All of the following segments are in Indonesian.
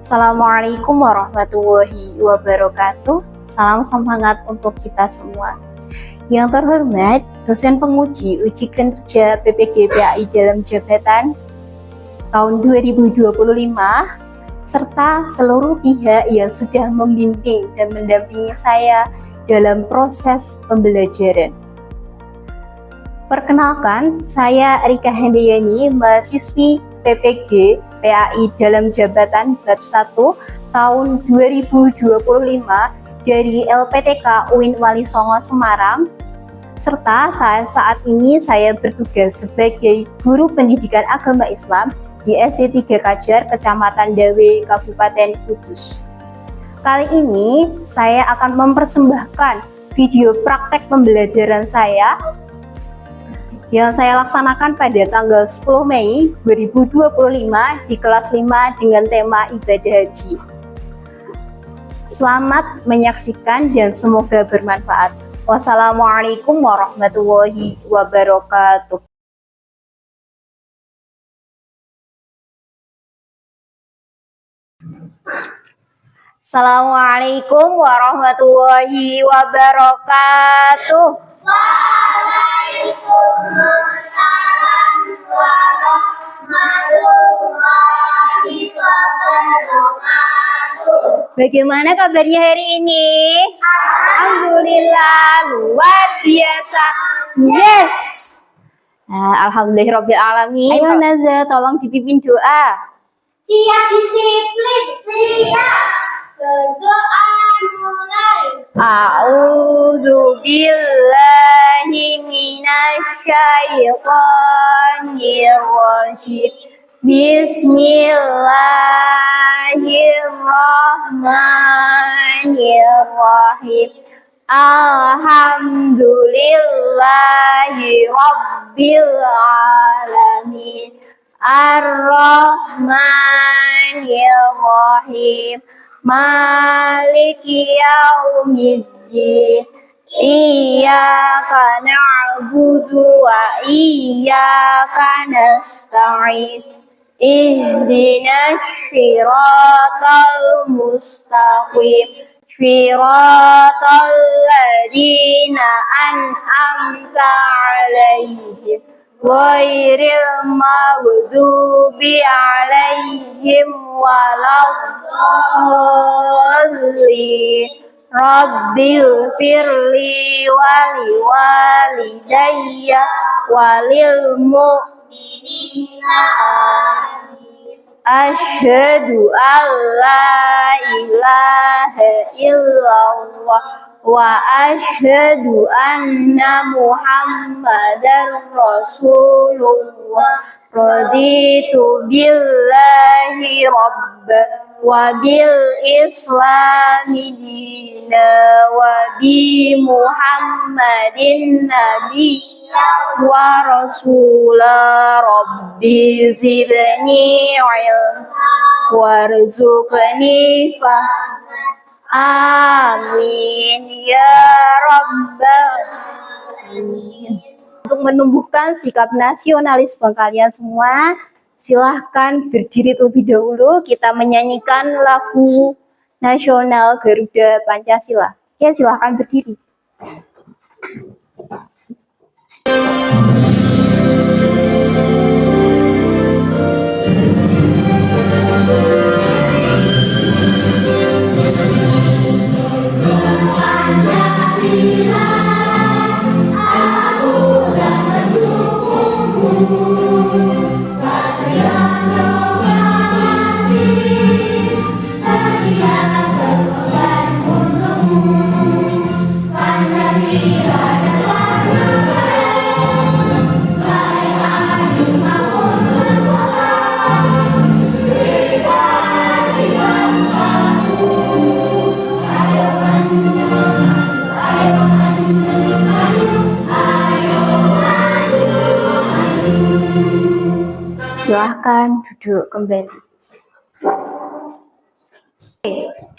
Assalamualaikum warahmatullahi wabarakatuh. Salam semangat untuk kita semua. Yang terhormat, dosen penguji uji kinerja PPG PAI dalam jabatan tahun 2025, serta seluruh pihak yang sudah membimbing dan mendampingi saya dalam proses pembelajaran. Perkenalkan, saya Rika Hendayani, mahasiswi PPG PAI dalam jabatan batch 1 tahun 2025 dari LPTK UIN Wali Songo Semarang, serta saat ini saya bertugas sebagai guru pendidikan agama Islam di SD 3 Kajar, Kecamatan Dawe, Kabupaten Kudus. Kali ini saya akan mempersembahkan video praktek pembelajaran saya yang saya laksanakan pada tanggal 10 Mei 2025 di kelas 5 dengan tema ibadah haji. Selamat menyaksikan dan semoga bermanfaat. Wassalamualaikum warahmatullahi wabarakatuh. Assalamualaikum warahmatullahi wabarakatuh. Waalaikumsalam warahmatullahi wabarakatuh. Bagaimana kabarnya hari ini? Alhamdulillah, luar biasa. Yes. Alhamdulillahirrabbilalamin. Ayo Naza, tolong dipimpin doa. Siap disiplin, siap. Berdoa mulai. A'udzu billahi minasyaitonir rajim. Bismillahirrahmanirrahim. Alhamdulillahi rabbil alamin. Ar-Rahmanir-Rahim. Maliki yaumiddin. Iyyaka na'budu wa iyyaka nasta'in. Ihdinas siratal mustaqim. Siratal ladzina an'amta 'alaihim ghairil maghdubi 'alaihim waladdallin. Rabbil firli wali walidayya walil mu'minina. Asyhadu an la ilaha illallah wa asyhadu anna Muhammadar Rasulullah. Raditu billahi rabba wa bil islami dina wa bi Muhammadin nabiyya wa rasula. Rabbi zidni ilma warzuqni fahma. Amin ya rabbal alamin. Untuk menumbuhkan sikap nasionalis kalian semua, silahkan berdiri terlebih dahulu. Kita menyanyikan lagu nasional Garuda Pancasila. Ya, silahkan berdiri. Silahkan duduk kembali.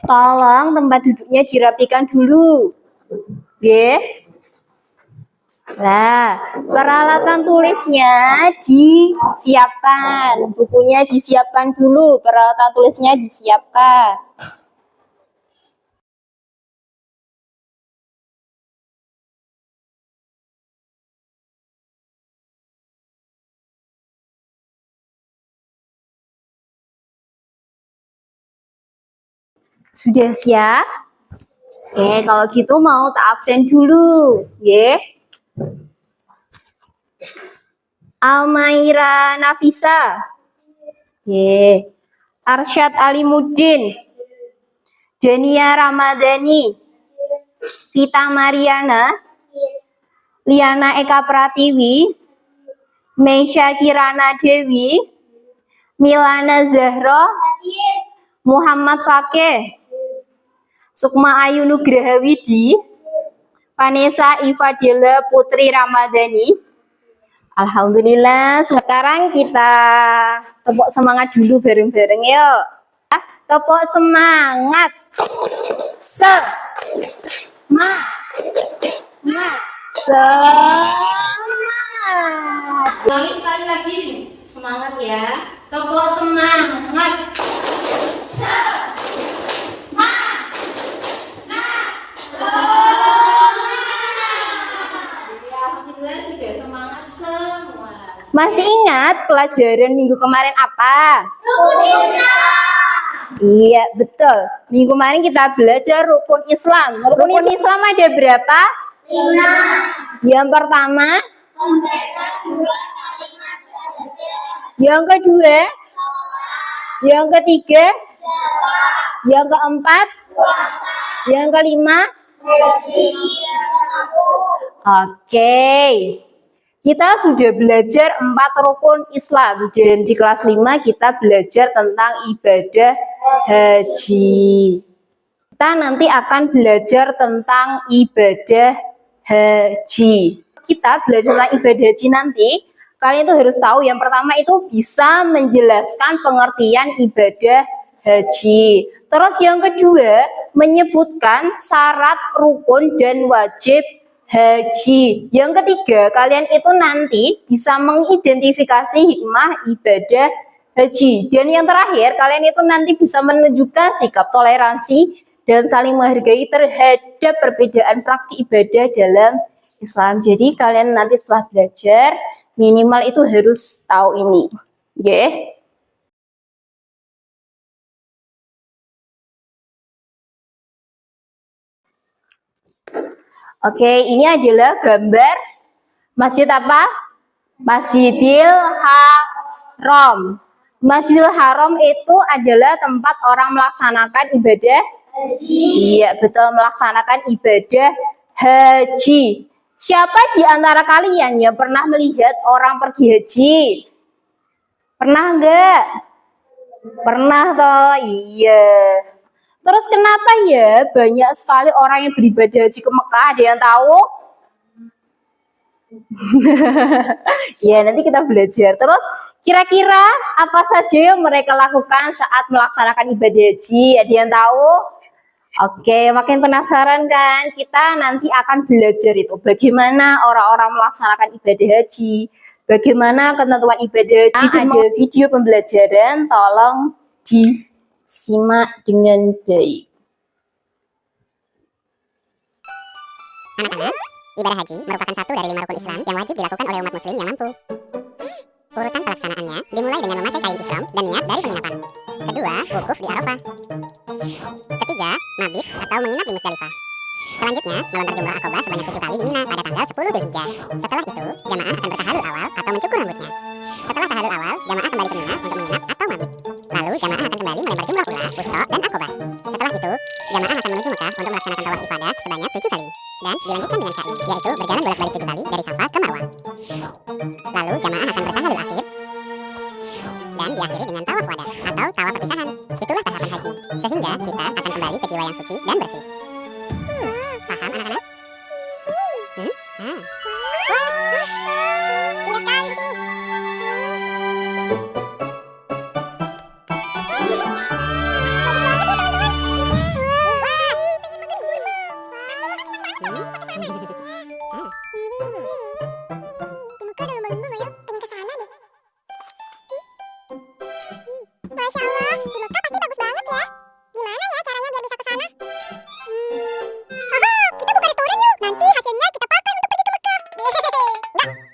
Tolong tempat duduknya dirapikan dulu. Oke. Nah, peralatan tulisnya disiapkan. Bukunya disiapkan dulu, peralatan tulisnya disiapkan. Sudah siap? Oke, kalau gitu mau tak absen dulu, ya. Almaira Nafisa. Ye. Arsyad Alimuddin. Dania Ramadhani. Vita Mariana. Liana Eka Pratiwi. Meisha Kirana Dewi. Milana Zahra. Muhammad Fakih. Sukma Ayu Nugraha Widi. Vanessa Ifadila Putri Ramadhani. Alhamdulillah, sekarang kita tepuk semangat dulu bareng-bareng yuk. Tepuk semangat. Semangat. Semangat. Ulangi sekali lagi, semangat ya. Tepuk semangat. Alhamdulillah sudah semangat semua. Masih ingat pelajaran minggu kemarin apa? Rukun Islam. Iya, betul. Minggu kemarin kita belajar rukun Islam. Rukun Islam ada berapa? 5. Yang pertama, Membaca 2 kalimat syahadat. yang kedua, Sholat. yang ketiga, Zakat. yang keempat, Puasa. yang kelima. Haji. Oke. Kita sudah belajar 4 rukun Islam dan di kelas 5 kita belajar tentang ibadah haji. Kita nanti akan belajar tentang ibadah haji. Kita belajar tentang ibadah haji nanti, kalian itu harus tahu yang pertama itu bisa menjelaskan pengertian ibadah haji. Terus yang kedua, menyebutkan syarat, rukun, dan wajib haji. Yang ketiga, kalian itu nanti bisa mengidentifikasi hikmah ibadah haji. Dan yang terakhir, kalian itu nanti bisa menunjukkan sikap toleransi dan saling menghargai terhadap perbedaan praktik ibadah dalam Islam. Jadi kalian nanti setelah belajar, minimal itu harus tahu ini. Oke? Oke, ini adalah gambar masjid apa? Masjidil Haram. Masjidil Haram itu adalah tempat orang melaksanakan ibadah Haji. Iya, betul, melaksanakan ibadah haji. Siapa di antara kalian yang pernah melihat orang pergi haji? Pernah enggak? Pernah toh? Iya. Terus kenapa ya banyak sekali orang yang beribadah haji ke Mekah? Ada yang tahu? Ya, nanti kita belajar. Terus kira-kira apa saja yang mereka lakukan saat melaksanakan ibadah haji? Ada yang tahu? Oke, makin penasaran kan? Kita nanti akan belajar itu bagaimana orang-orang melaksanakan ibadah haji, bagaimana ketentuan ibadah haji. Ada video pembelajaran, tolong disimak dengan baik. Anak-anak, ibadah haji merupakan satu dari 5 rukun Islam yang wajib dilakukan oleh umat muslim yang mampu. Urutan pelaksanaannya dimulai dengan memakai kain ihram dan niat dari penginapan. Kedua, wukuf di Arafah. Ketiga, mabit atau menginap di Musdalifah. Selanjutnya, melontar jumrah Aqabah sebanyak 7 kali di Mina pada tanggal 10 Dzulhijjah. Setelah itu, jamaah akan bertahalul awal atau mencukur rambutnya. Setelah tahalul awal, jamaah kembali ke Mina untuk menginap atau mabit. Lalu, jamaah akan kembali melempar jumrah ula, wusta, dan Aqabah. Setelah itu, jamaah akan menuju Mekah untuk melaksanakan tawaf ifadah sebanyak 7 kali. Dan dilanjutkan dengan sa'i, yaitu berjalan bolak-balik 7 kali dari Safa ke Marwah. Lalu, jamaah akan bertahalul akhir dan diakhiri dengan tawaf wada atau tawaf perpisahan. Itulah tahapan haji, sehingga kita akan kembali ke jiwa yang suci dan bersih. Paham anak-anak? Indah sekali di sini. Wah, pengen makan kurma.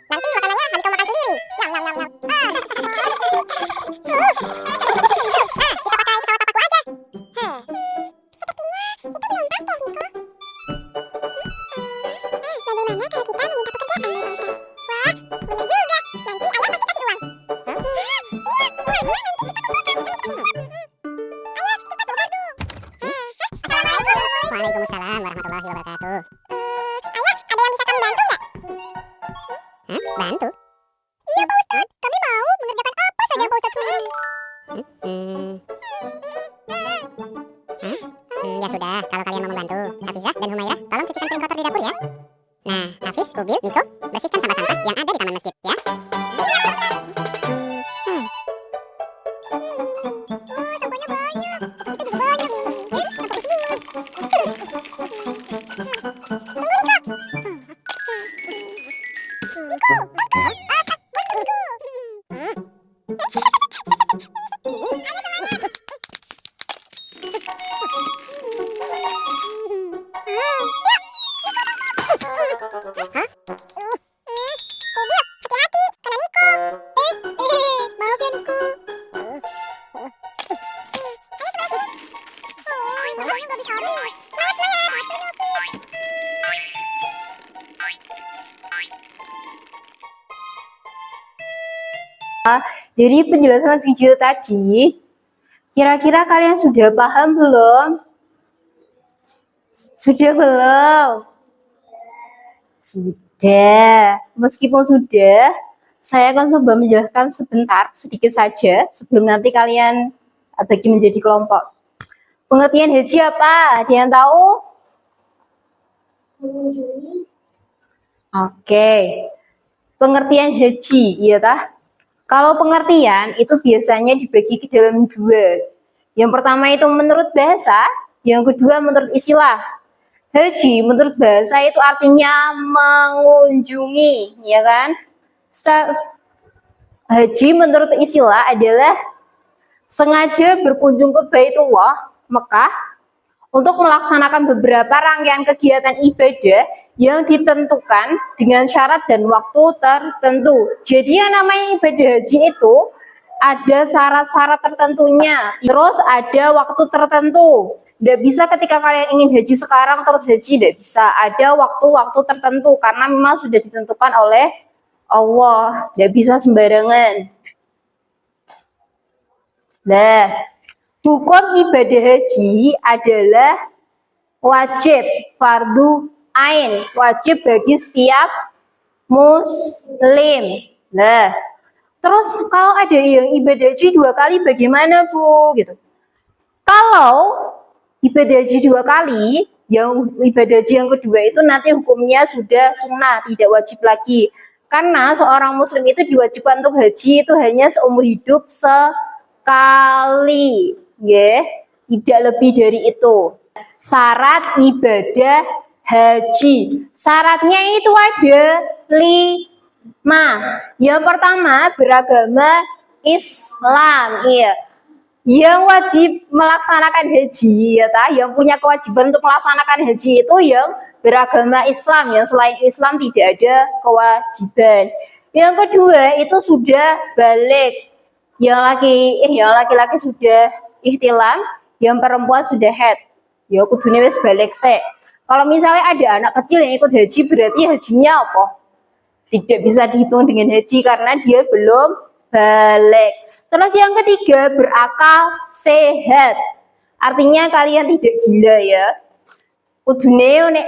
Nanti makanannya habis kamu makan sendiri. Nyam nyam nyam nyam. Kita pakai pesawat papaku aja. Sepertinya itu belum pas deh, Niko. Bagaimana kalau kita meminta pekerjaan dari Rosa? Wah, benar juga. Nanti ayah pasti kasih uang. Iya, uangnya nanti kita kumpulkan. Ayo, cepat order. Assalamualaikum. Waalaikumsalam warahmatullahi wabarakatuh. Ayah, ada yang bisa kamu bantu nggak? Bantu? Iya, Pak Ustadz. Kami mau mengerjakan apa saja yang Pak Ustadz suruh. Ya sudah, kalau kalian mau membantu. Hafizah dan Humairah, tolong cucikan piring kotor di dapur ya. Nah, Hafiz, Kubil, Niko, bersihkan sampah-sampah yang ada di taman masjid ya. Sampahnya banyak. Kita juga banyak nih. Sampah semua. Niko, bantu Niko. Ayo semangat. Hah? Kubil, hati-hati, kena Niko. Maaf ya Niko. Ayo sebelah sini. Sampahnya nggak bisa habis. Semangat. Dari penjelasan video tadi, kira-kira kalian sudah paham belum? Sudah belum? Sudah. Meskipun sudah, saya akan coba menjelaskan sebentar, sedikit saja, sebelum nanti kalian bagi menjadi kelompok. Pengertian haji apa? Ada yang tahu? Oke. Pengertian haji, iya tah? Kalau pengertian itu biasanya dibagi ke dalam dua. Yang pertama itu menurut bahasa, yang kedua menurut istilah. Haji menurut bahasa itu artinya mengunjungi, ya kan? Haji menurut istilah adalah sengaja berkunjung ke Baitullah, Mekah, untuk melaksanakan beberapa rangkaian kegiatan ibadah yang ditentukan dengan syarat dan waktu tertentu. Jadi yang namanya ibadah haji itu ada syarat-syarat tertentunya, terus ada waktu tertentu. Tidak bisa ketika kalian ingin haji sekarang terus haji, tidak bisa. Ada waktu-waktu tertentu karena memang sudah ditentukan oleh Allah, tidak bisa sembarangan. Nah, hukum ibadah haji adalah wajib, fardu ain, wajib bagi setiap muslim. Nah, terus kalau ada yang ibadah haji 2 kali bagaimana Bu? Gitu. Kalau ibadah haji 2 kali, yang ibadah haji yang kedua itu nanti hukumnya sudah sunnah, tidak wajib lagi. Karena seorang muslim itu diwajibkan untuk haji itu hanya seumur hidup sekali, ya, tidak lebih dari itu. Syarat ibadah haji, syaratnya itu ada 5. Yang pertama beragama Islam, iya. Yang wajib melaksanakan haji, ya ta, yang punya kewajiban untuk melaksanakan haji itu yang beragama Islam, yang selain Islam tidak ada kewajiban. Yang kedua itu sudah balik, yang laki-laki sudah ihtilam, yang perempuan sudah haid, ya kudune wis balik sek. Kalau misalnya ada anak kecil yang ikut haji, berarti hajinya apa? Tidak bisa dihitung dengan haji karena dia belum balik. Terus yang ketiga berakal sehat, artinya kalian tidak gila ya. Kudune nek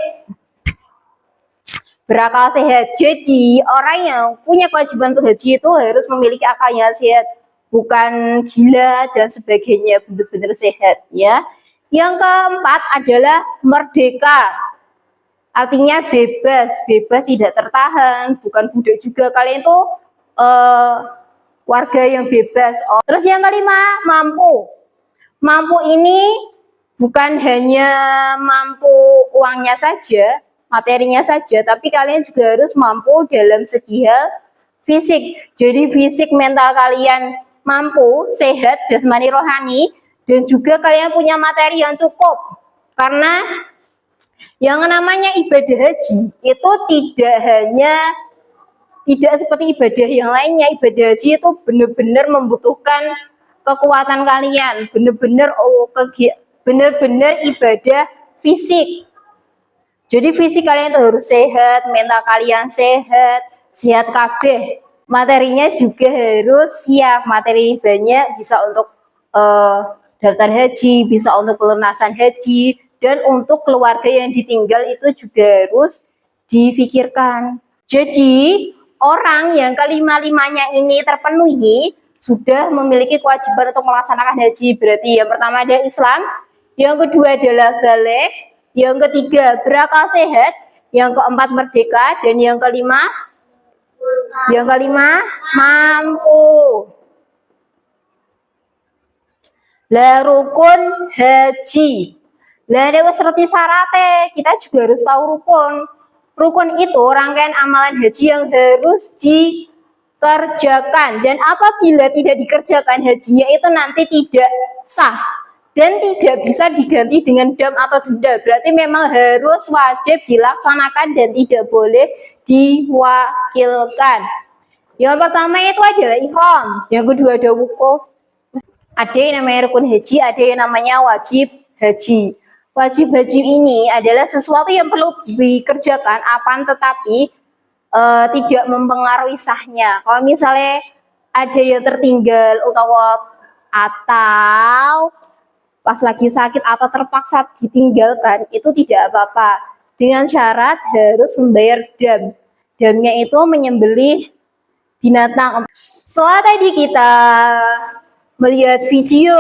berakal sehat. Jadi orang yang punya kewajiban untuk haji itu harus memiliki akalnya sehat, bukan gila dan sebagainya, benar-benar sehat ya. Yang keempat adalah merdeka, artinya bebas tidak tertahan, bukan budak juga. Kalian itu warga yang bebas. Terus yang kelima mampu. Mampu ini bukan hanya mampu uangnya saja, materinya saja, tapi kalian juga harus mampu dalam segi hal fisik. Jadi fisik mental kalian mampu, sehat, jasmani rohani, dan juga kalian punya materi yang cukup. Karena yang namanya ibadah haji itu tidak hanya Tidak seperti ibadah yang lainnya. Ibadah haji itu benar-benar membutuhkan kekuatan kalian, benar-benar ibadah fisik. Jadi fisik kalian itu harus sehat, mental kalian sehat, sehat kabeh. Materinya juga harus siap, materi banyak, bisa untuk daftar haji, bisa untuk pelunasan haji, dan untuk keluarga yang ditinggal itu juga harus difikirkan. Jadi orang yang kelima-limanya ini terpenuhi sudah memiliki kewajiban untuk melaksanakan haji. Berarti yang pertama adalah Islam, yang kedua adalah balik, yang ketiga berakal sehat, yang keempat merdeka, dan yang kelima mampu. Lah rukun haji. Lah ada seperti syaratnya, kita juga harus tahu rukun. Rukun itu rangkaian amalan haji yang harus dikerjakan, dan apabila tidak dikerjakan hajinya itu nanti tidak sah dan tidak bisa diganti dengan dam atau denda. Berarti memang harus wajib dilaksanakan dan tidak boleh diwakilkan. Yang pertama itu adalah ihram, yang kedua ada wukuf. Ada yang namanya rukun haji, ada yang namanya wajib haji. Wajib haji ini adalah sesuatu yang perlu dikerjakan, akan tetapi tidak mempengaruhi sahnya. Kalau misalnya ada yang tertinggal atau pas lagi sakit atau terpaksa ditinggalkan, itu tidak apa-apa. Dengan syarat harus membayar dam. Damnya itu menyembelih binatang. Setelah tadi kita melihat video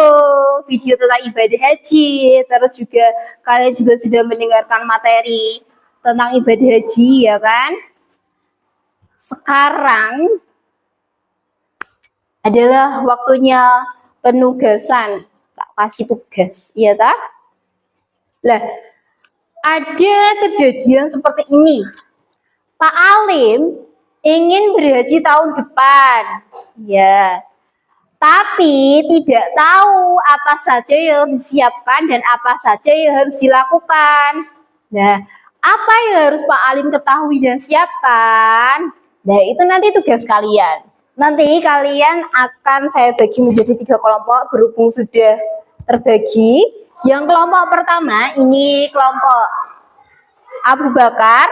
tentang ibadah haji, terus juga kalian juga sudah mendengarkan materi tentang ibadah haji, ya kan? Sekarang adalah waktunya penugasan. Tak kasih tugas, iya tak? Lah, ada kejadian seperti ini. Pak Alim ingin berhaji tahun depan, ya. Tapi tidak tahu apa saja yang harus disiapkan dan apa saja yang harus dilakukan. Nah, apa yang harus Pak Alim ketahui dan siapkan? Nah, itu nanti tugas kalian. Nanti kalian akan saya bagi menjadi 3 kelompok berhubung sudah terbagi. Yang kelompok pertama ini kelompok Abu Bakar,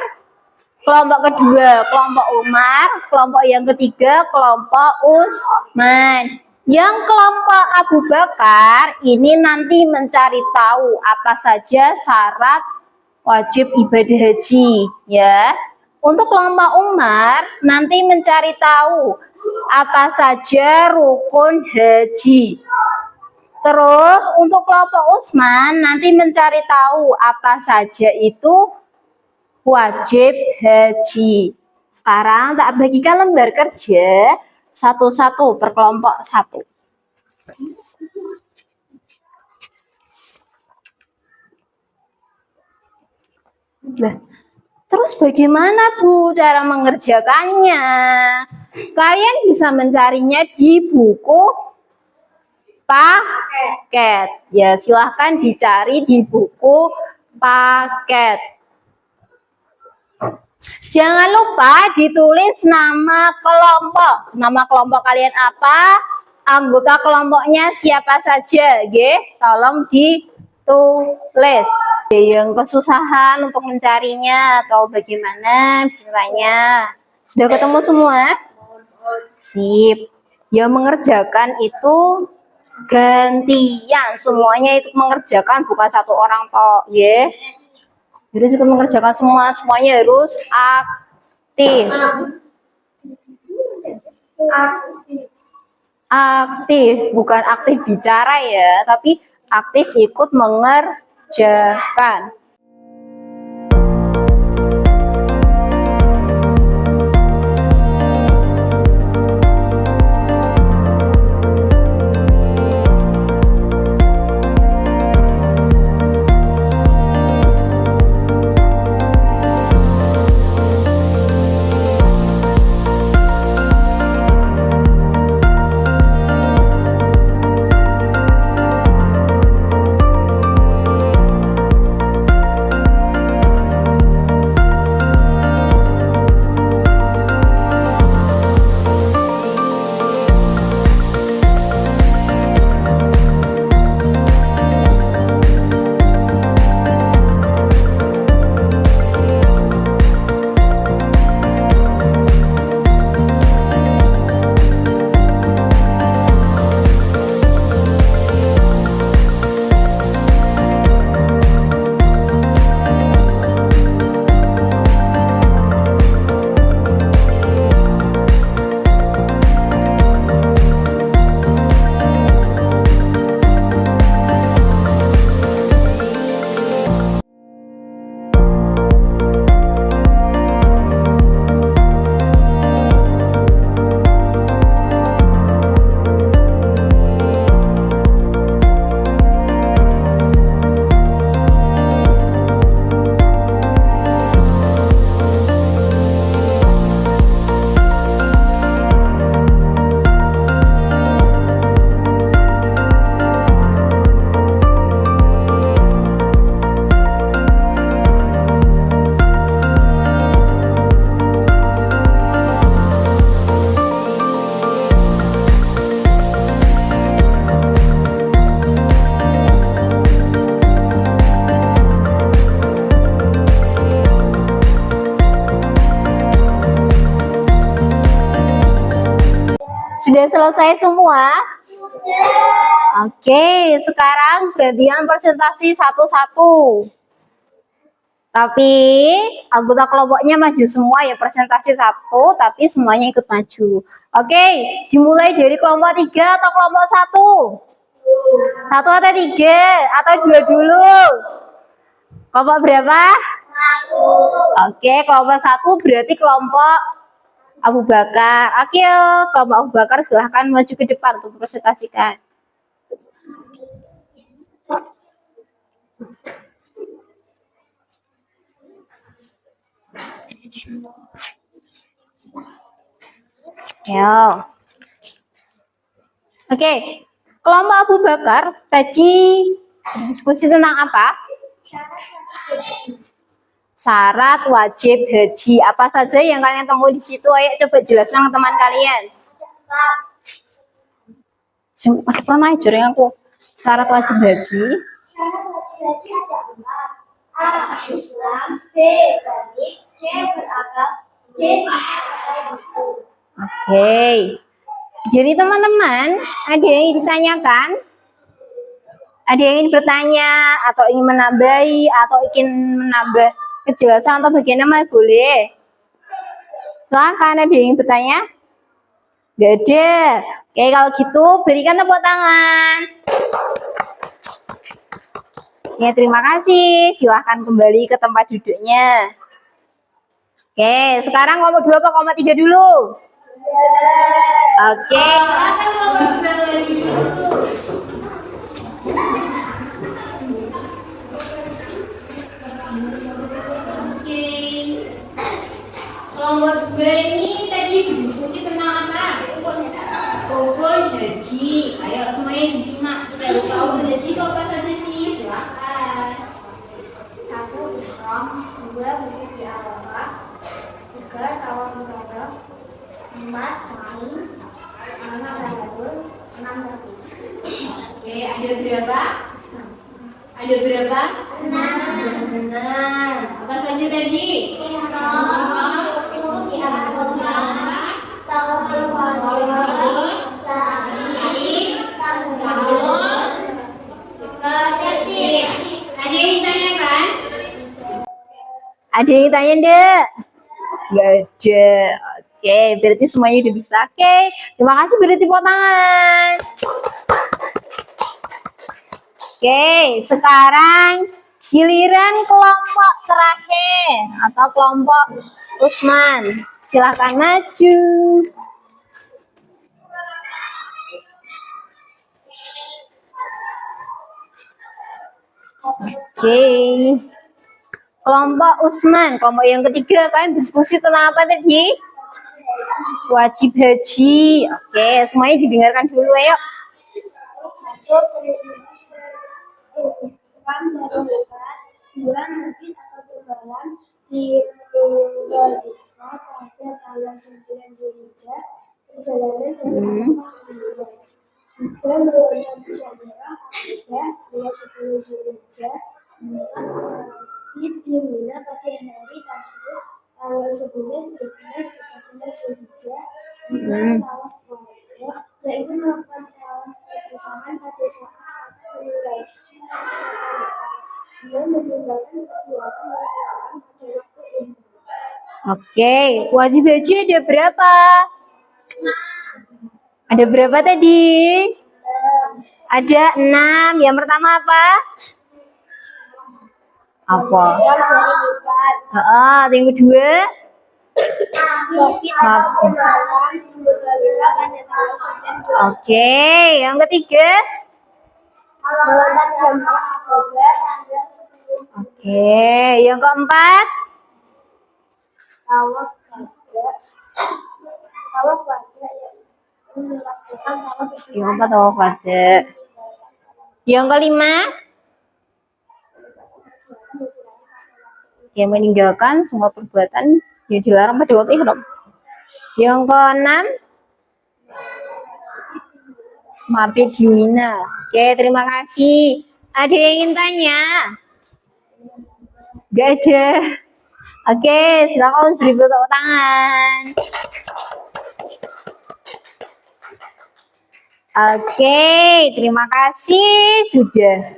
kelompok kedua kelompok Umar, kelompok yang ketiga kelompok Utsman. Yang kelompok Abu Bakar ini nanti mencari tahu apa saja syarat wajib ibadah haji, ya. Untuk kelompok Umar nanti mencari tahu apa saja rukun haji. Terus untuk kelompok Utsman nanti mencari tahu apa saja itu wajib haji. Sekarang tak bagikan lembar kerja satu-satu per kelompok satu. Nah, terus bagaimana Bu cara mengerjakannya? Kalian bisa mencarinya di buku paket. Ya, silahkan dicari di buku paket. Jangan lupa ditulis nama kelompok. Nama kelompok kalian apa? Anggota kelompoknya siapa saja, nggih? Tolong ditulis. Yang kesusahan untuk mencarinya atau bagaimana caranya? Sudah ketemu semua? Sip. Yang mengerjakan itu gantian, semuanya itu mengerjakan, bukan satu orang tok, nggih. Jadi juga mengerjakan semuanya harus aktif. Aktif, bukan aktif bicara ya, tapi aktif ikut mengerjakan. Sudah selesai semua? Oke, sekarang gantian presentasi satu-satu. Tapi anggota kelompoknya maju semua ya, presentasi satu, tapi semuanya ikut maju. Oke, dimulai dari kelompok 3 atau kelompok 1? 1 atau 3? Atau 2 dulu? Kelompok berapa? 1. Oke, kelompok 1 berarti kelompok Abu Bakar. Oke, kelompok Abu Bakar silahkan maju ke depan untuk presentasikan. Ya. Oke, kelompok Abu Bakar tadi berdiskusi tentang apa? Syarat wajib haji. Apa saja yang kalian temui di situ? Ayo coba jelaskan ke teman kalian. Aku pernah ajarin aku. Syarat wajib haji. A. Islam, B. Balik, C. Berakal, D. Oke. Jadi teman-teman, ada yang ingin ditanyakan? Ada yang ingin bertanya atau ingin menambahi atau ingin menambah kejelasan atau bagian apa? Boleh. Silakan, ada yang ingin bertanya? Gak ada. Oke, kalau gitu berikan tepuk tangan. Ya, terima kasih. Silahkan kembali ke tempat duduknya. Oke, sekarang kelompok 2 apa kelompok 3 dulu? Oke. Kelompok 2 ini tadi berdiskusi tentang apa? Rukun haji. Ayo semuanya disimak. Kita harus tahu haji itu apa saja sih? Silakan. 1. Ihram, 2. Wudhu di Arafah, 3. Tawaf ibadah, 4. Sa'i, 5. Tayammum, 6. Tertib. Oke, ada berapa? Ada berapa? 6. Apa saja tadi? Ihram, wudhu di Arafah, tawaf ibadah, sa'i, tayammum, tertib. Ada yang tanya kan? Ada yang tanya enggak? Gak ada. Oke, berarti semuanya udah bisa. Oke, terima kasih, berarti tepuk tangan. Oke, sekarang giliran kelompok terakhir atau kelompok Usman. Silahkan maju. Oke. Kelompok Usman, kelompok yang ketiga, kalian diskusi tentang apa tadi? Wajib haji. Oke, semuanya didengarkan dulu ayo. 1. Berlebat, 2. Mungkin atau berjalan di Muzdalifah pada tanggal 9 Zulhijjah, perjalanan dari Arafah. 3. Menurunkan Jamrah Aqabah pada 10 Zulhijjah, 4. Mabit di Mina pada hari Tasyrik tanggal 11, 12, 13 Zulhijjah, 5. Tawaf wada, yaitu melakukan tawaf bersamaan pada saat mulai dia meninggalkan kegiatan berjalan pada waktu ini. Oke, wajib haji ada berapa? Ada berapa tadi? Ada 6. Yang pertama apa? Apa? Yang kedua? Oke, yang ketiga? Oke, yang keempat? Yang keempat tawaf wada. Yang kelima? Yang meninggalkan semua perbuatan yang dilarang pada waktu ihram. Yang keenam? Mabit di Mina. Oke, terima kasih. Ada yang ingin tanya? Gak ada. Oke, silakan beri tepuk tangan. Oke, terima kasih sudah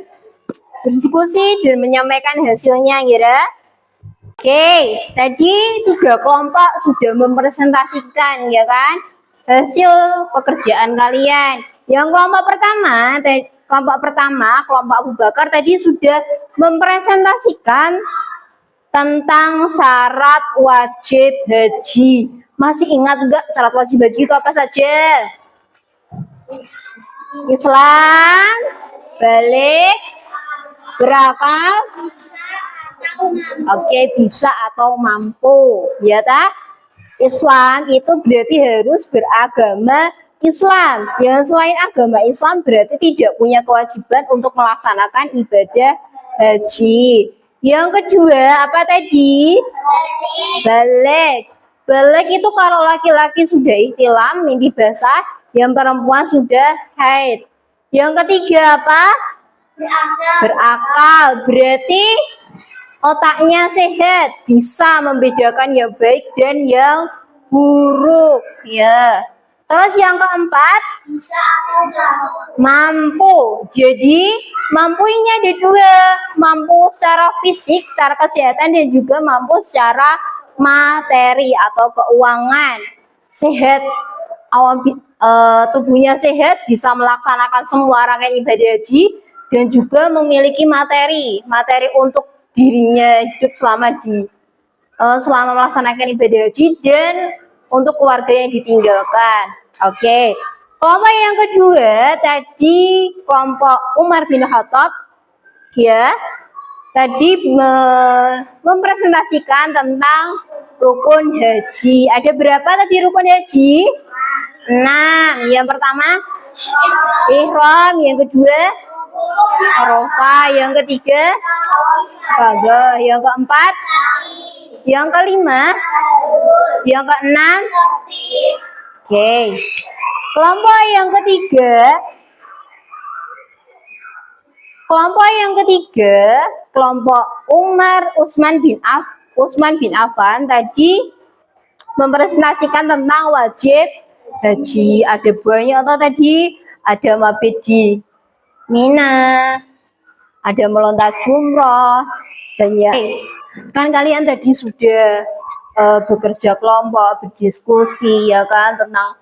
berdiskusi dan menyampaikan hasilnya, Gira. Oke, tadi 3 kelompok sudah mempresentasikan, ya kan, hasil pekerjaan kalian. Yang kelompok pertama, kelompok Abu Bakar tadi sudah mempresentasikan tentang syarat wajib haji. Masih ingat enggak syarat wajib haji itu apa saja? Islam, balik, berakal, oke, bisa atau mampu, ya tak? Islam itu berarti harus beragama Islam. Yang selain agama Islam berarti tidak punya kewajiban untuk melaksanakan ibadah haji. Yang kedua apa tadi? Balik. Balik itu kalau laki-laki sudah ihtilam, mimpi basah, yang perempuan sudah haid. Yang ketiga apa? Berakal. Berarti otaknya sehat, bisa membedakan yang baik dan yang buruk, ya. Terus yang keempat, mampu. Jadi mampunya ada 2, mampu secara fisik, secara kesehatan, dan juga mampu secara materi atau keuangan. Sehat, tubuhnya sehat, bisa melaksanakan semua rangkaian ibadah haji, dan juga memiliki materi untuk dirinya hidup selama melaksanakan ibadah haji dan untuk keluarga yang ditinggalkan. Oke. Kelompok yang kedua tadi kelompok Umar bin Khattab, ya. Tadi mempresentasikan tentang rukun haji. Ada berapa tadi rukun haji? 6. Yang pertama ihram, yang kedua Arafah, yang ketiga Qadha, yang keempat, yang kelima, yang keenam. Oke. Kelompok yang ketiga, kelompok Utsman bin Affan tadi mempresentasikan tentang wajib haji. Ada banyak atau tadi ada mabit di Mina, ada melontar jumroh, dan ya kan kalian tadi sudah bekerja kelompok, berdiskusi, ya kan, tentang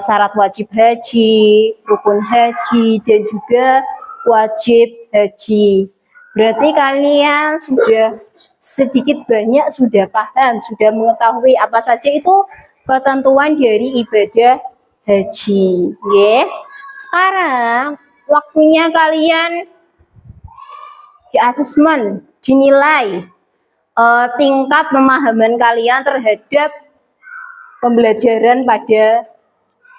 syarat wajib haji, rukun haji, dan juga wajib haji. Berarti kalian sudah sedikit banyak sudah paham, sudah mengetahui apa saja itu ketentuan dari ibadah haji. Ya. Sekarang waktunya kalian di asesmen, dinilai tingkat pemahaman kalian terhadap pembelajaran pada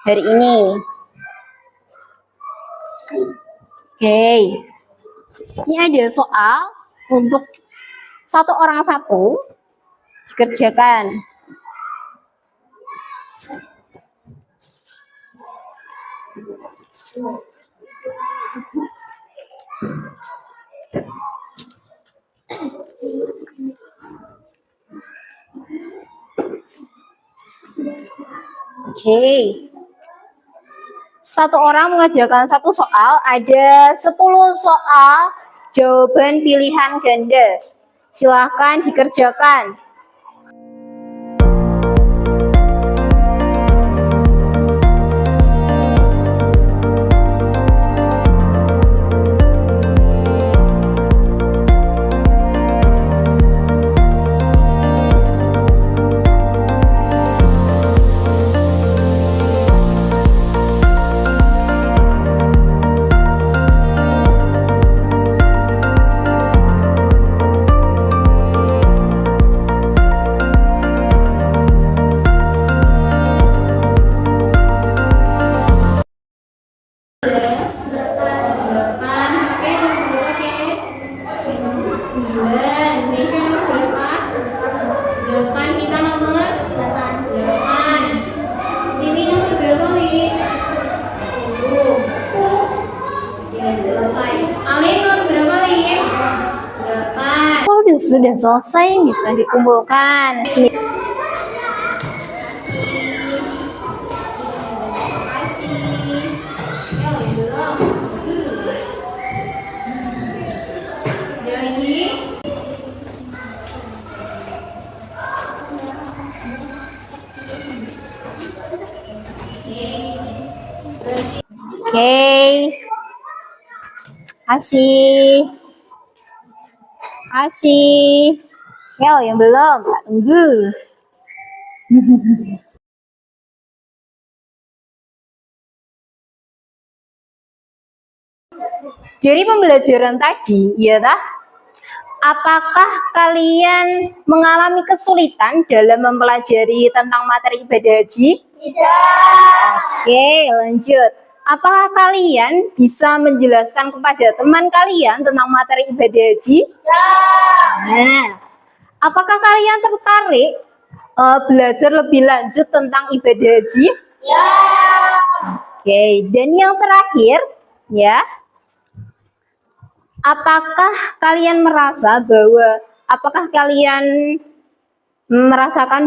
hari ini. Oke, ini ada soal untuk 1 orang 1 dikerjakan. Oke. 1 orang mengerjakan 1 soal, ada 10 soal jawaban pilihan ganda. Silahkan dikerjakan. Sudah selesai, bisa dikumpulkan. Sini. Oke. Kasih. Kasih. Yo, yang belum, tak tunggu. Dari pembelajaran tadi, ya tah? Apakah kalian mengalami kesulitan dalam mempelajari tentang materi ibadah haji? Tidak. Oke, lanjut. Apakah kalian bisa menjelaskan kepada teman kalian tentang materi ibadah haji? Ya. Nah, apakah kalian tertarik belajar lebih lanjut tentang ibadah haji? Ya. Oke, dan yang terakhir, ya, apakah kalian merasakan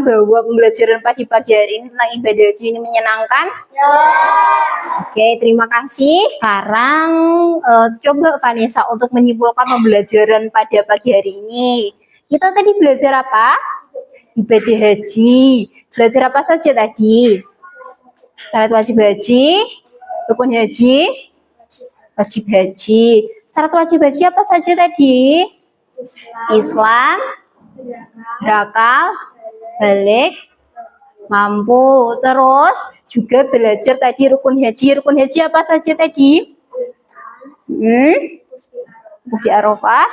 bahwa pembelajaran pagi hari ini tentang ibadah haji ini menyenangkan? Ya. Oke, terima kasih. Sekarang coba Vanessa untuk menyimpulkan pembelajaran pada pagi hari ini. Kita tadi belajar apa? Ibadah haji. Belajar apa saja tadi? Syarat wajib haji, rukun haji, wajib haji. Syarat wajib haji apa saja tadi? Islam, berakal, balik, mampu. Terus juga belajar tadi rukun haji. Rukun haji apa saja tadi? Wukuf di Arafah,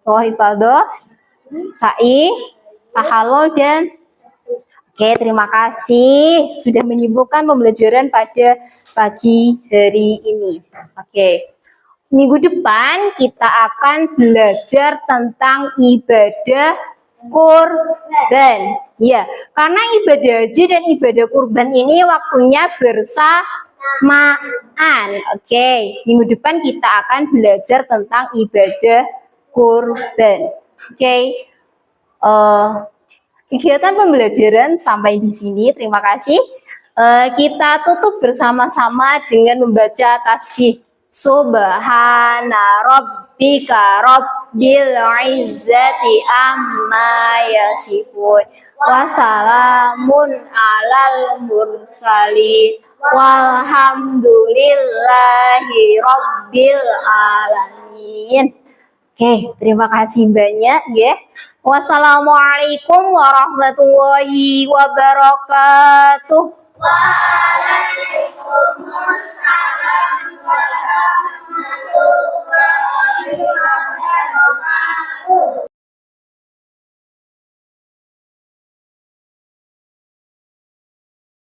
tawaf ifadah, sa'i, tahallul, dan oke, terima kasih sudah menyibukkan pembelajaran pada pagi hari ini. Oke. Minggu depan kita akan belajar tentang ibadah kurban. Ya, karena ibadah haji dan ibadah kurban ini waktunya bersamaan. Oke, minggu depan kita akan belajar tentang ibadah kurban. Oke. Kegiatan pembelajaran sampai di sini. Terima kasih. Kita tutup bersama-sama dengan membaca tasbih. Subhana rabbika rabbil izzati amma yasifun. Wassalamun alal mursalin. Walhamdulillahi rabbil alamin. Oke, terima kasih banyak ya. Wassalamualaikum warahmatullahi wabarakatuh.